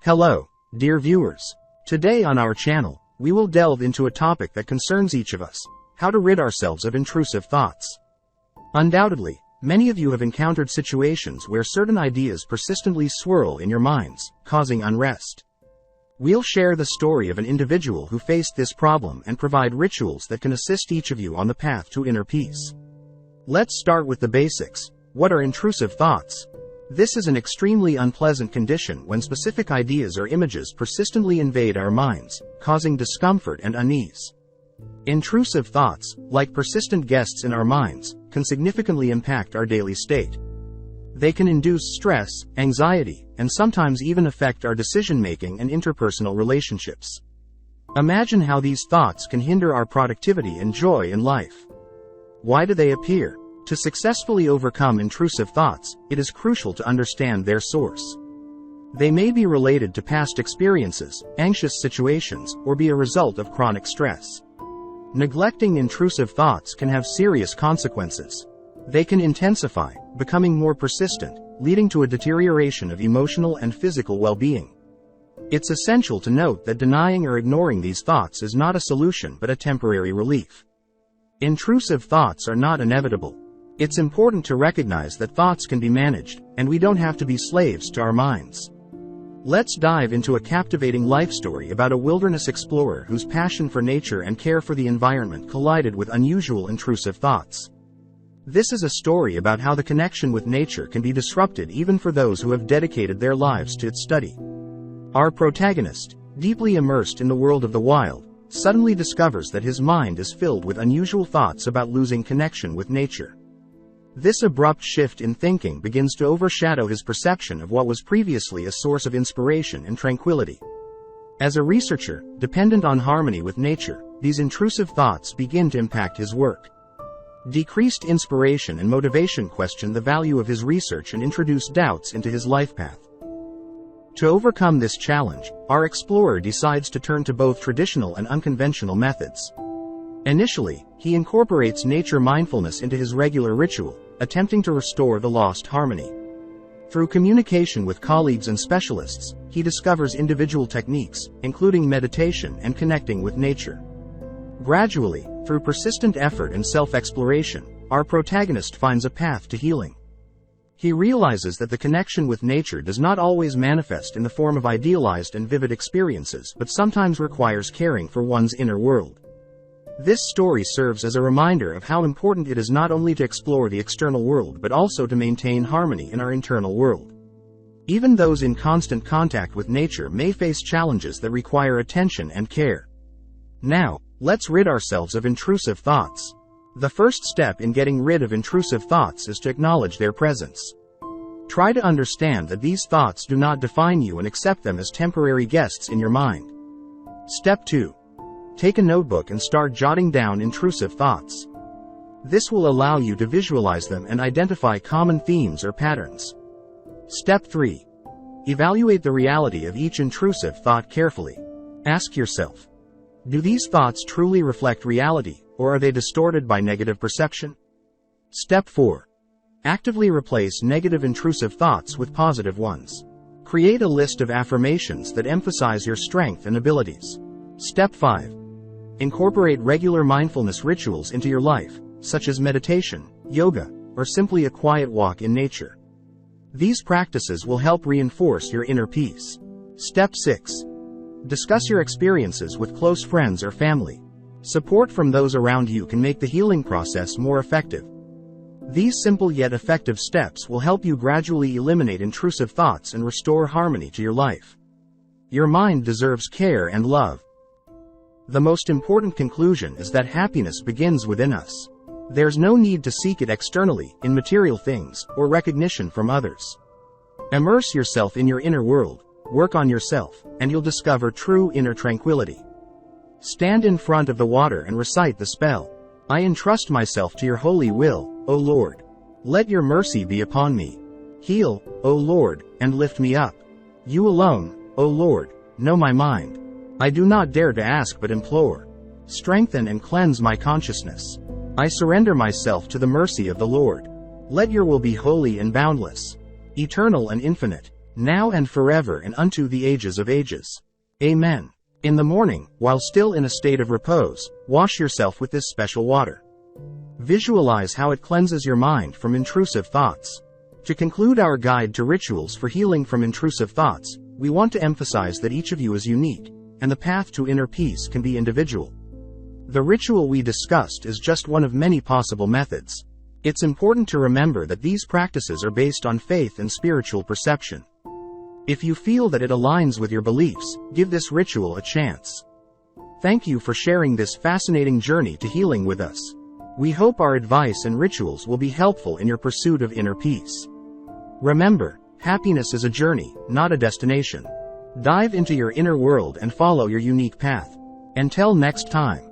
Hello, dear viewers. Today on our channel, we will delve into a topic that concerns each of us: how to rid ourselves of intrusive thoughts. Undoubtedly, many of you have encountered situations where certain ideas persistently swirl in your minds, causing unrest. We'll share the story of an individual who faced this problem and provide rituals that can assist each of you on the path to inner peace. Let's start with the basics. What are intrusive thoughts? This is an extremely unpleasant condition when specific ideas or images persistently invade our minds, causing discomfort and unease. Intrusive thoughts, like persistent guests in our minds, can significantly impact our daily state. They can induce stress, anxiety, and sometimes even affect our decision-making and interpersonal relationships. Imagine how these thoughts can hinder our productivity and joy in life. Why do they appear? To successfully overcome intrusive thoughts, it is crucial to understand their source. They may be related to past experiences, anxious situations, or be a result of chronic stress. Neglecting intrusive thoughts can have serious consequences. They can intensify, becoming more persistent, leading to a deterioration of emotional and physical well-being. It's essential to note that denying or ignoring these thoughts is not a solution but a temporary relief. Intrusive thoughts are not inevitable. It's important to recognize that thoughts can be managed, and we don't have to be slaves to our minds. Let's dive into a captivating life story about a wilderness explorer whose passion for nature and care for the environment collided with unusual intrusive thoughts. This is a story about how the connection with nature can be disrupted even for those who have dedicated their lives to its study. Our protagonist, deeply immersed in the world of the wild, suddenly discovers that his mind is filled with unusual thoughts about losing connection with nature. This abrupt shift in thinking begins to overshadow his perception of what was previously a source of inspiration and tranquility. As a researcher, dependent on harmony with nature, these intrusive thoughts begin to impact his work. Decreased inspiration and motivation question the value of his research and introduce doubts into his life path. To overcome this challenge, our explorer decides to turn to both traditional and unconventional methods. Initially, he incorporates nature mindfulness into his regular ritual, attempting to restore the lost harmony. Through communication with colleagues and specialists, he discovers individual techniques, including meditation and connecting with nature. Gradually, through persistent effort and self-exploration, our protagonist finds a path to healing. He realizes that the connection with nature does not always manifest in the form of idealized and vivid experiences but sometimes requires caring for one's inner world. This story serves as a reminder of how important it is not only to explore the external world but also to maintain harmony in our internal world. Even those in constant contact with nature may face challenges that require attention and care. Now, let's rid ourselves of intrusive thoughts. The first step in getting rid of intrusive thoughts is to acknowledge their presence. Try to understand that these thoughts do not define you and accept them as temporary guests in your mind. Step 2. Take a notebook and start jotting down intrusive thoughts. This will allow you to visualize them and identify common themes or patterns. Step 3. Evaluate the reality of each intrusive thought carefully. Ask yourself, do these thoughts truly reflect reality, or are they distorted by negative perception? Step 4. Actively replace negative intrusive thoughts with positive ones. Create a list of affirmations that emphasize your strength and abilities. Step 5. Incorporate regular mindfulness rituals into your life, such as meditation, yoga, or simply a quiet walk in nature. These practices will help reinforce your inner peace. Step 6. Discuss your experiences with close friends or family. Support from those around you can make the healing process more effective. These simple yet effective steps will help you gradually eliminate intrusive thoughts and restore harmony to your life. Your mind deserves care and love. The most important conclusion is that happiness begins within us. There's no need to seek it externally, in material things, or recognition from others. Immerse yourself in your inner world, work on yourself, and you'll discover true inner tranquility. Stand in front of the water and recite the spell. I entrust myself to your holy will, O Lord. Let your mercy be upon me. Heal, O Lord, and lift me up. You alone, O Lord, know my mind. I do not dare to ask but implore. Strengthen and cleanse my consciousness. I surrender myself to the mercy of the Lord. Let your will be holy and boundless, eternal and infinite. now and forever and unto the ages of ages. Amen. In the morning, while still in a state of repose, wash yourself with this special water. Visualize how it cleanses your mind from intrusive thoughts. To conclude our guide to rituals for healing from intrusive thoughts, we want to emphasize that each of you is unique, and the path to inner peace can be individual. The ritual we discussed is just one of many possible methods. It's important to remember that these practices are based on faith and spiritual perception. If you feel that it aligns with your beliefs, give this ritual a chance. Thank you for sharing this fascinating journey to healing with us. We hope our advice and rituals will be helpful in your pursuit of inner peace. Remember, happiness is a journey, not a destination. Dive into your inner world and follow your unique path. Until next time.